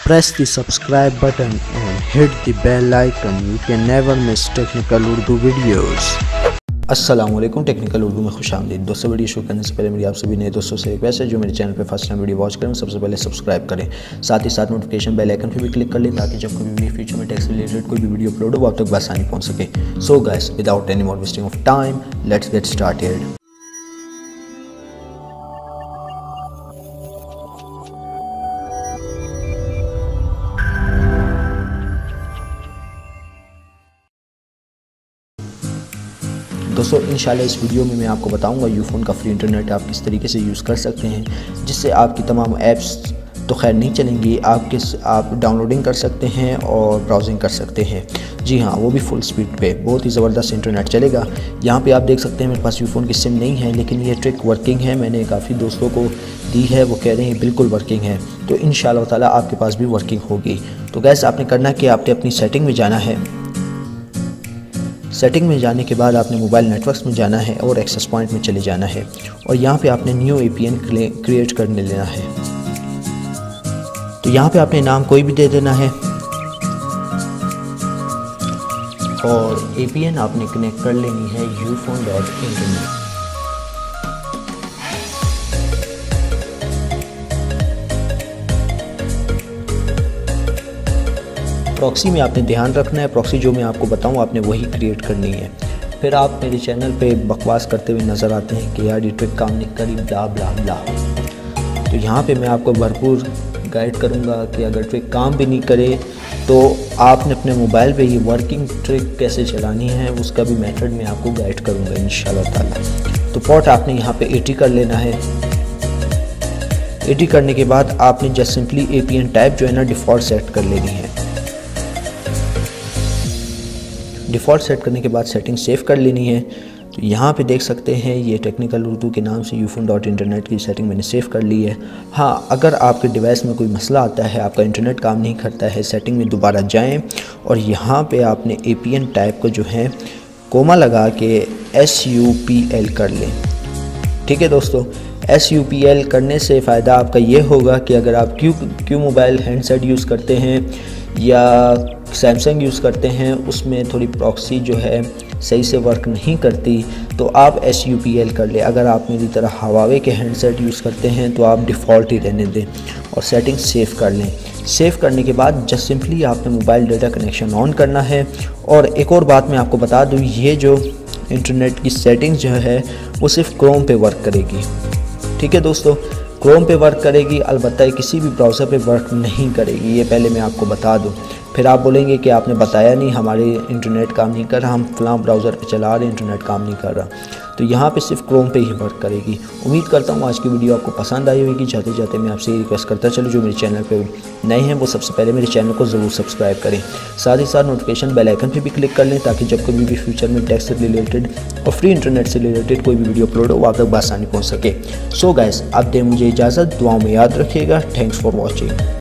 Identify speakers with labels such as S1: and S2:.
S1: Press the subscribe button and hit the bell icon. You can never miss technical Urdu videos. अस्सलाम वालेकुम, technical Urdu में खुशामदीद। दोस्तों, video शुरू करने से पहले मेरी आप सभी नए दोस्तों से रिक्वेस्ट है जो मेरे चैनल पे फर्स्ट टाइम वीडियो वॉच करें सबसे पहले सब्सक्राइब करें, साथ ही साथ नोटिफिकेशन बेल आइकन पे भी क्लिक कर लें ताकि जब कभी भी फ्यूचर में टेक से रिलेटेड कोई भी वीडियो अपलोड हो आप तक बआसानी पहुंच सके। So guys, without any more wasting of time, let's get started. दोस्तों, इंशाल्लाह इस वीडियो में मैं आपको बताऊंगा यूफोन का फ्री इंटरनेट आप किस तरीके से यूज़ कर सकते हैं जिससे आपकी तमाम ऐप्स तो खैर नहीं चलेंगी, आप डाउनलोडिंग कर सकते हैं और ब्राउजिंग कर सकते हैं। जी हाँ, वो भी फुल स्पीड पे बहुत ही ज़बरदस्त इंटरनेट चलेगा। यहाँ पे आप देख सकते हैं मेरे पास यूफोन की सिम नहीं है, लेकिन ये ट्रिक वर्किंग है। मैंने काफ़ी दोस्तों को दी है, वो कह रहे हैं बिल्कुल वर्किंग है, तो इंशाल्लाह ताला आपके पास भी वर्किंग होगी। तो गैस, आपने करना कि आपने अपनी सेटिंग में जाना है। सेटिंग में जाने के बाद आपने मोबाइल नेटवर्क्स में जाना है और एक्सेस पॉइंट में चले जाना है और यहाँ पे आपने न्यू APN क्रिएट करने लेना है। तो यहाँ पे आपने नाम कोई भी दे देना है और APN आपने कनेक्ट कर लेनी है ufone.internet। प्रॉक्सी में आपने ध्यान रखना है, प्रॉक्सी जो मैं आपको बताऊं आपने वही क्रिएट करनी है। फिर आप मेरे चैनल पे बकवास करते हुए नज़र आते हैं कि यार ये ट्रिक काम नहीं करी, ब्ला ब्ला ब्ला। तो यहाँ पे मैं आपको भरपूर गाइड करूँगा कि अगर ट्रिक काम भी नहीं करे तो आपने अपने मोबाइल पे ये वर्किंग ट्रिक कैसे चलानी है उसका भी मेथड मैं आपको गाइड करूँगा इंशाल्लाह ताला। तो पोर्ट आपने यहाँ पे 80 कर लेना है। 80 करने के बाद आपने जस्ट सिंपली APN टाइप जो है ना डिफ़ॉल्ट सेट कर लेनी है। डिफ़ॉल्ट सेट करने के बाद सेटिंग सेव कर लेनी है। तो यहाँ पे देख सकते हैं ये टेक्निकल उर्दू के नाम से ufone.internet की सेटिंग मैंने सेव कर ली है। हाँ, अगर आपके डिवाइस में कोई मसला आता है, आपका इंटरनेट काम नहीं करता है, सेटिंग में दोबारा जाएं और यहाँ पे आपने APN टाइप को जो है कोमा लगा के SUPL कर लें। ठीक है दोस्तों, SUPL करने से फ़ायदा आपका ये होगा कि अगर आप क्यू मोबाइल हैंडसेट यूज़ करते हैं या सैमसंग यूज़ करते हैं उसमें थोड़ी प्रॉक्सी जो है सही से वर्क नहीं करती, तो आप SUPL कर ले। अगर आप मेरी तरह हवावे के हैंडसेट यूज़ करते हैं तो आप डिफ़ॉल्ट ही रहने दें और सेटिंग सेव कर लें। सेव करने के बाद जस्ट सिंपली आपने मोबाइल डेटा कनेक्शन ऑन करना है। और एक और बात मैं आपको बता दूँ, ये जो इंटरनेट की सेटिंग जो है वो सिर्फ क्रोम पे वर्क करेगी। ठीक है दोस्तों, क्रोम पे वर्क करेगी, अलबत्ता किसी भी ब्राउज़र पे वर्क नहीं करेगी, ये पहले मैं आपको बता दूं। फिर आप बोलेंगे कि आपने बताया नहीं, हमारे इंटरनेट काम नहीं कर रहा, हम फ़लाँ ब्राउज़र पे चला रहे इंटरनेट काम नहीं कर रहा। तो यहाँ पे सिर्फ क्रोम पे ही वर्क करेगी। उम्मीद करता हूँ आज की वीडियो आपको पसंद आई होगी। जाते जाते मैं आपसे रिक्वेस्ट करता चलूँ, जो मेरे चैनल पे नए हैं वो सबसे पहले मेरे चैनल को ज़रूर सब्सक्राइब करें, साथ ही साथ नोटिफिकेशन बेल आइकन पे भी क्लिक कर लें ताकि जब कभी भी फ्यूचर में टेक से रिलेटेड और फ्री इंटरनेट से रिलेटेड कोई भी वीडियो अपलोड हो आप तक बआसानी पहुँच सके। सो गाइस, आप दें मुझे इजाज़त, दुआओं में याद रखिएगा। Thanks for watching.